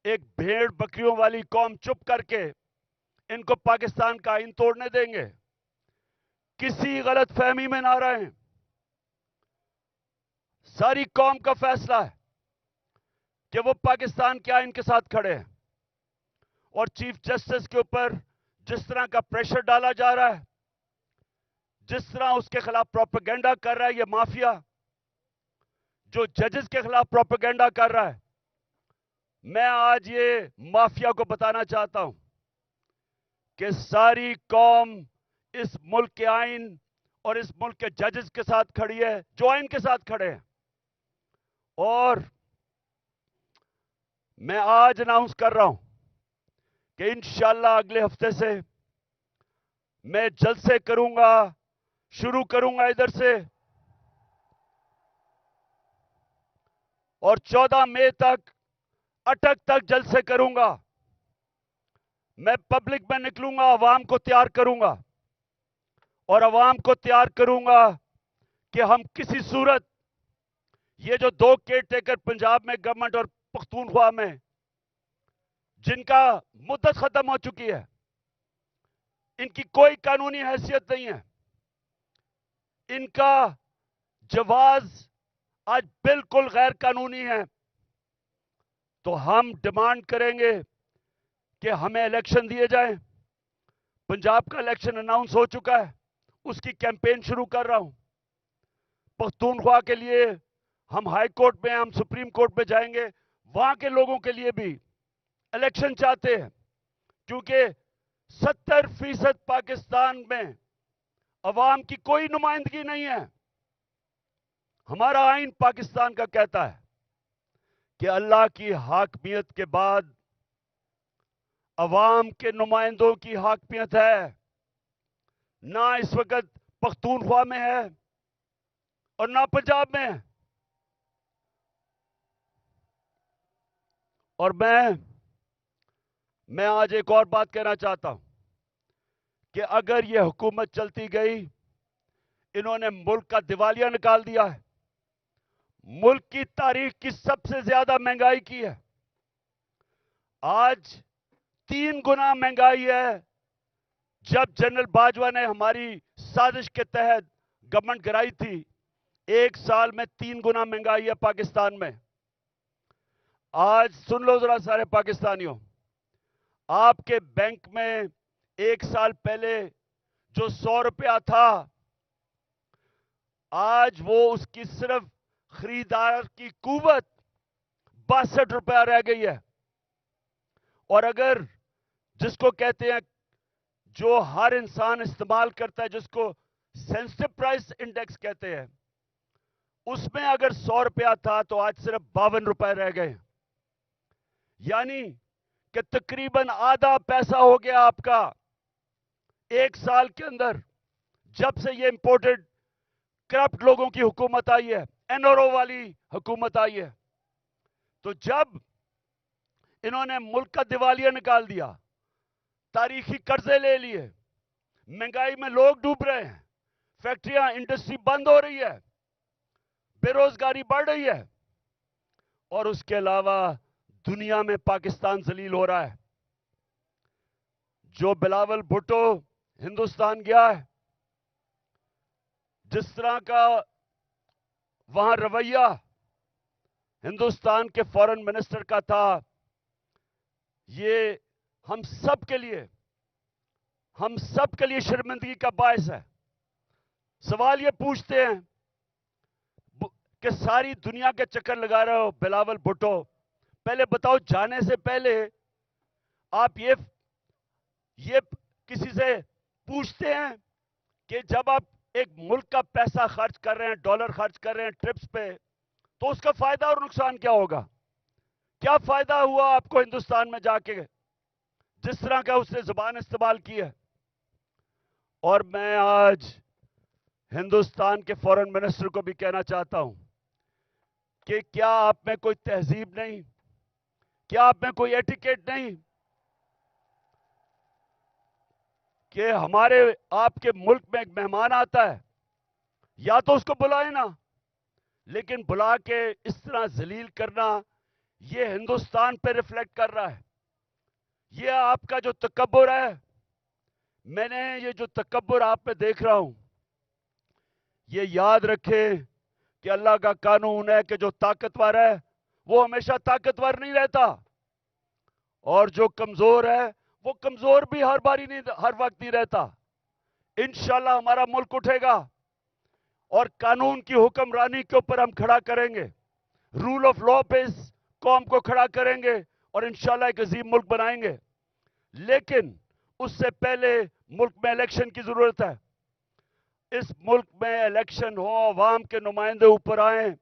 ایک بھیڑ بکریوں والی قوم چپ کر کے ان کو پاکستان کا آئین توڑنے دیں گے؟ کسی غلط فہمی میں نہ رہیں. ساری قوم کا فیصلہ ہے کہ وہ پاکستان کے آئین کے ساتھ کھڑے ہیں. اور چیف جسٹس کے اوپر جس طرح کا پریشر ڈالا جا رہا ہے، جس طرح اس کے خلاف پروپیگنڈا کر رہا ہے یہ مافیا، جو ججز کے خلاف پروپیگنڈا کر رہا ہے، میں آج یہ مافیا کو بتانا چاہتا ہوں کہ ساری قوم اس ملک کے آئین اور اس ملک کے ججز کے ساتھ کھڑی ہے جو آئین کے ساتھ کھڑے ہیں. اور میں آج اناؤنس کر رہا ہوں کہ انشاءاللہ اگلے ہفتے سے میں جلسے کروں گا، شروع کروں گا ادھر سے، اور 14 مئی تک اٹک تک جلسے کروں گا. میں پبلک میں نکلوں گا، عوام کو تیار کروں گا، اور عوام کو تیار کروں گا کہ ہم کسی صورت یہ جو 2 کیئر ٹیکر پنجاب میں گورنمنٹ اور پختونخوا میں جن کا مدت ختم ہو چکی ہے، ان کی کوئی قانونی حیثیت نہیں ہے، ان کا جواز آج بالکل غیر قانونی ہے. تو ہم ڈیمانڈ کریں گے کہ ہمیں الیکشن دیے جائیں. پنجاب کا الیکشن اناؤنس ہو چکا ہے، اس کی کیمپین شروع کر رہا ہوں. پختونخوا کے لیے ہم ہائی کورٹ میں، ہم سپریم کورٹ میں جائیں گے. وہاں کے لوگوں کے لیے بھی الیکشن چاہتے ہیں، کیونکہ 70% پاکستان میں عوام کی کوئی نمائندگی نہیں ہے. ہمارا آئین پاکستان کا کہتا ہے کہ اللہ کی حاکمیت کے بعد عوام کے نمائندوں کی حاکمیت ہے. نہ اس وقت پختونخوا میں ہے اور نہ پنجاب میں ہے. اور میں آج ایک اور بات کہنا چاہتا ہوں کہ اگر یہ حکومت چلتی گئی، انہوں نے ملک کا دیوالیہ نکال دیا ہے، ملک کی تاریخ کی سب سے زیادہ مہنگائی کی ہے. آج 3 گنا مہنگائی ہے. جب جنرل باجوہ نے ہماری سازش کے تحت گورنمنٹ گرائی تھی، 1 سال میں 3 گنا مہنگائی ہے پاکستان میں. آج سن لو ذرا سارے پاکستانیوں، آپ کے بینک میں 1 سال پہلے جو 100 روپیہ تھا، آج وہ اس کی صرف خریدار کی قوت 62 روپیہ رہ گئی ہے. اور اگر جس کو کہتے ہیں، جو ہر انسان استعمال کرتا ہے، جس کو سینسٹو پرائس انڈیکس کہتے ہیں، اس میں اگر 100 روپیہ تھا تو آج صرف 52 روپے رہ گئے. یعنی کہ تقریباً آدھا پیسہ ہو گیا آپ کا 1 سال کے اندر، جب سے یہ امپورٹڈ کرپٹ لوگوں کی حکومت آئی ہے، این آر او والی حکومت آئی ہے. تو جب انہوں نے ملک کا دیوالیہ نکال دیا، تاریخی قرضے لے لیے، مہنگائی میں لوگ ڈوب رہے ہیں، فیکٹریاں، انڈسٹری بند ہو رہی ہے، بے روزگاری بڑھ رہی ہے، اور اس کے علاوہ دنیا میں پاکستان ذلیل ہو رہا ہے. جو بلاول بھٹو ہندوستان گیا ہے، جس طرح کا وہاں رویہ ہندوستان کے فارن منسٹر کا تھا، یہ ہم سب کے لیے شرمندگی کا باعث ہے. سوال یہ پوچھتے ہیں کہ ساری دنیا کے چکر لگا رہے ہو بلاول بھٹو، پہلے بتاؤ جانے سے پہلے آپ یہ کسی سے پوچھتے ہیں کہ جب آپ ایک ملک کا پیسہ خرچ کر رہے ہیں، ڈالر خرچ کر رہے ہیں ٹرپس پہ، تو اس کا فائدہ اور نقصان کیا ہوگا؟ کیا فائدہ ہوا آپ کو ہندوستان میں جا کے جس طرح کا اس نے زبان استعمال کی ہے؟ اور میں آج ہندوستان کے فارن منسٹر کو بھی کہنا چاہتا ہوں کہ کیا آپ میں کوئی تہذیب نہیں؟ کیا آپ میں کوئی ایٹیکیٹ نہیں کہ ہمارے آپ کے ملک میں ایک مہمان آتا ہے، یا تو اس کو بلائیں نا، لیکن بلا کے اس طرح ذلیل کرنا یہ ہندوستان پہ ریفلیکٹ کر رہا ہے. یہ آپ کا جو تکبر ہے، میں نے یہ جو تکبر آپ میں دیکھ رہا ہوں، یہ یاد رکھے کہ اللہ کا قانون ہے کہ جو طاقتور ہے وہ ہمیشہ طاقتور نہیں رہتا، اور جو کمزور ہے وہ کمزور بھی ہر باری نہیں، ہر وقت نہیں رہتا. انشاءاللہ ہمارا ملک اٹھے گا اور قانون کی حکمرانی کے اوپر ہم کھڑا کریں گے، رول آف لا پہ اس قوم کو کھڑا کریں گے اور انشاءاللہ ایک عظیم ملک بنائیں گے. لیکن اس سے پہلے ملک میں الیکشن کی ضرورت ہے. اس ملک میں الیکشن ہو، عوام کے نمائندے اوپر آئیں.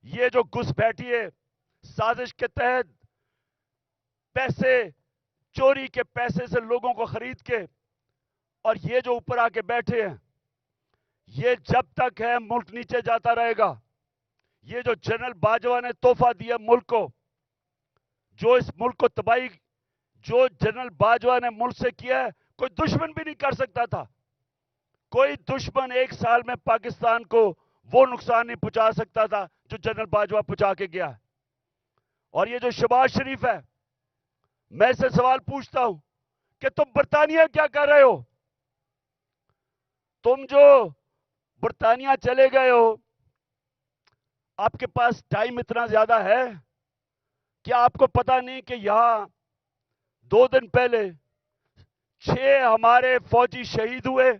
یہ جو گھس بیٹھی ہے سازش کے تحت، پیسے چوری کے پیسے سے لوگوں کو خرید کے، اور یہ جو اوپر آ کے بیٹھے ہیں، یہ جب تک ہے ملک نیچے جاتا رہے گا. یہ جو جنرل باجوہ نے تحفہ دیا ملک کو، جو اس ملک کو تباہی، جو جنرل باجوہ نے ملک سے کیا ہے، کوئی دشمن بھی نہیں کر سکتا تھا. کوئی دشمن ایک سال میں پاکستان کو وہ نقصان نہیں پہنچا سکتا تھا جو جنرل باجوہ پہنچا کے گیا. اور یہ جو شہباز شریف ہے، میں سے سوال پوچھتا ہوں کہ تم برطانیہ کیا کر رہے ہو؟ تم جو برطانیہ چلے گئے ہو، آپ کے پاس ٹائم اتنا زیادہ ہے؟ کیا آپ کو پتا نہیں کہ یہاں 2 دن پہلے 6 ہمارے فوجی شہید ہوئے،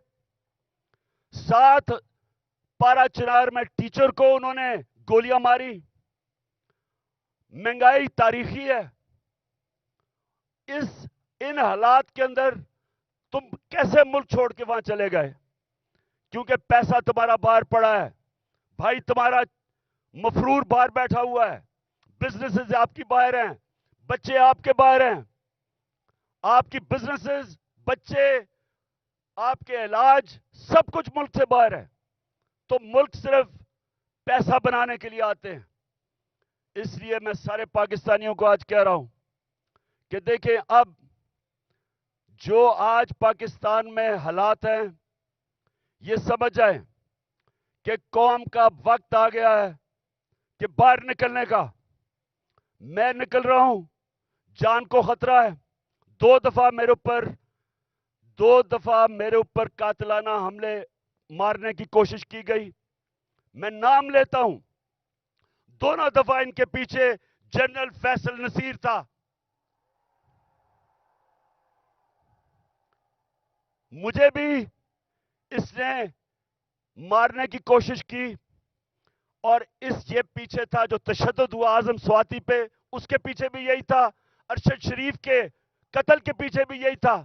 7 پارا چنار میں ٹیچر کو انہوں نے گولیاں ماری. مہنگائی تاریخی ہے. ان حالات کے اندر تم کیسے ملک چھوڑ کے وہاں چلے گئے؟ کیونکہ پیسہ تمہارا باہر پڑا ہے، بھائی تمہارا مفرور باہر بیٹھا ہوا ہے، بزنسز آپ کی باہر ہیں، بچے آپ کے باہر ہیں. آپ کی بزنسز، بچے، آپ کے علاج، سب کچھ ملک سے باہر ہے. تو ملک صرف پیسہ بنانے کے لیے آتے ہیں. اس لیے میں سارے پاکستانیوں کو آج کہہ رہا ہوں کہ دیکھیں، اب جو آج پاکستان میں حالات ہیں، یہ سمجھ جائیں کہ قوم کا وقت آ گیا ہے کہ باہر نکلنے کا. میں نکل رہا ہوں، جان کو خطرہ ہے. 2 دفعہ میرے اوپر قاتلانہ حملے مارنے کی کوشش کی گئی. میں نام لیتا ہوں، دونوں دفعہ ان کے پیچھے جنرل فیصل نصیر تھا. مجھے بھی اس نے مارنے کی کوشش کی، اور یہ پیچھے تھا جو تشدد ہوا اعظم سواتی پہ، اس کے پیچھے بھی یہی تھا. ارشد شریف کے قتل کے پیچھے بھی یہی تھا.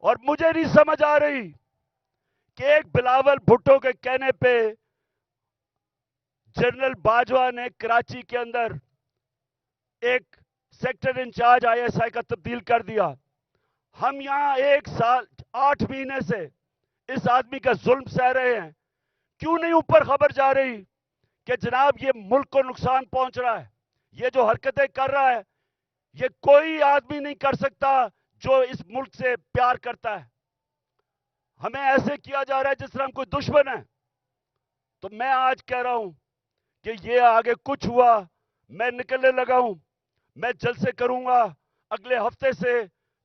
اور مجھے نہیں سمجھ آ رہی کہ ایک بلاول بھٹو کے کہنے پہ جنرل باجوہ نے کراچی کے اندر ایک sector incharge I S I کا تبدیل کر دیا. ہم یہاں 1 سال 8 مہینے سے اس آدمی کا ظلم سہ رہے ہیں. کیوں نہیں اوپر خبر جا رہی کہ جناب یہ ملک کو نقصان پہنچ رہا ہے، یہ جو حرکتیں کر رہا ہے یہ کوئی آدمی نہیں کر سکتا جو اس ملک سے پیار کرتا ہے. ہمیں ایسے کیا جا رہا ہے جس طرح ہم کوئی دشمن ہے. تو میں آج کہہ رہا ہوں کہ یہ آگے کچھ ہوا، میں نکلنے لگا ہوں. میں جلسے کروں گا اگلے ہفتے سے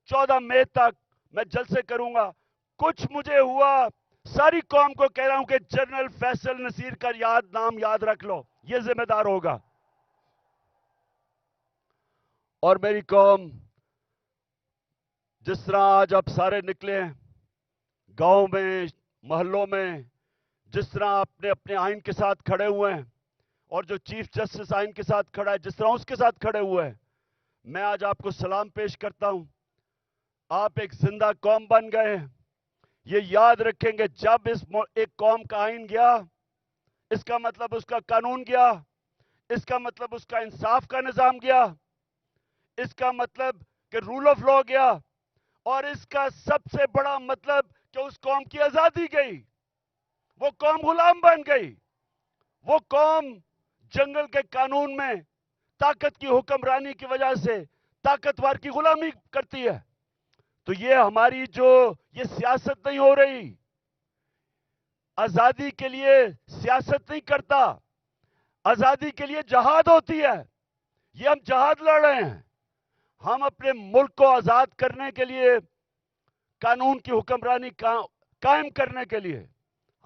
14 مئی تک، میں جلسے کروں گا. کچھ مجھے ہوا، ساری قوم کو کہہ رہا ہوں کہ جنرل فیصل نصیر کا نام یاد رکھ لو، یہ ذمہ دار ہوگا. اور میری قوم، جس طرح آج آپ سارے نکلے ہیں گاؤں میں، محلوں میں، جس طرح اپنے اپنے آئین کے ساتھ کھڑے ہوئے ہیں، اور جو چیف جسٹس آئین کے ساتھ کھڑا ہے جس طرح اس کے ساتھ کھڑے ہوئے ہیں، میں آج آپ کو سلام پیش کرتا ہوں. آپ ایک زندہ قوم بن گئے ہیں. یہ یاد رکھیں گے، جب ایک قوم کا آئین گیا، اس کا مطلب اس کا قانون گیا، اس کا مطلب اس کا انصاف کا نظام گیا، اس کا مطلب کہ رول آف لا گیا، اور اس کا سب سے بڑا مطلب کہ اس قوم کی آزادی گئی. وہ قوم غلام بن گئی. وہ قوم جنگل کے قانون میں طاقت کی حکمرانی کی وجہ سے طاقتور کی غلامی کرتی ہے. تو یہ ہماری یہ سیاست نہیں ہو رہی. آزادی کے لیے سیاست نہیں کرتا. آزادی کے لیے جہاد ہوتی ہے. یہ ہم جہاد لڑ رہے ہیں. ہم اپنے ملک کو آزاد کرنے کے لیے, قانون کی حکمرانی قائم کرنے کے لیے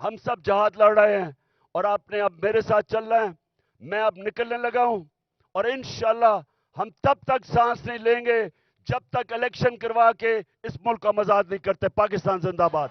ہم سب جہاد لڑ رہے ہیں. اور آپ نے اب میرے ساتھ چل رہے ہیں. میں اب نکلنے لگا ہوں, اور انشاءاللہ ہم تب تک سانس نہیں لیں گے جب تک الیکشن کروا کے اس ملک کو ہم آزاد نہیں کرتے. پاکستان زندہ باد.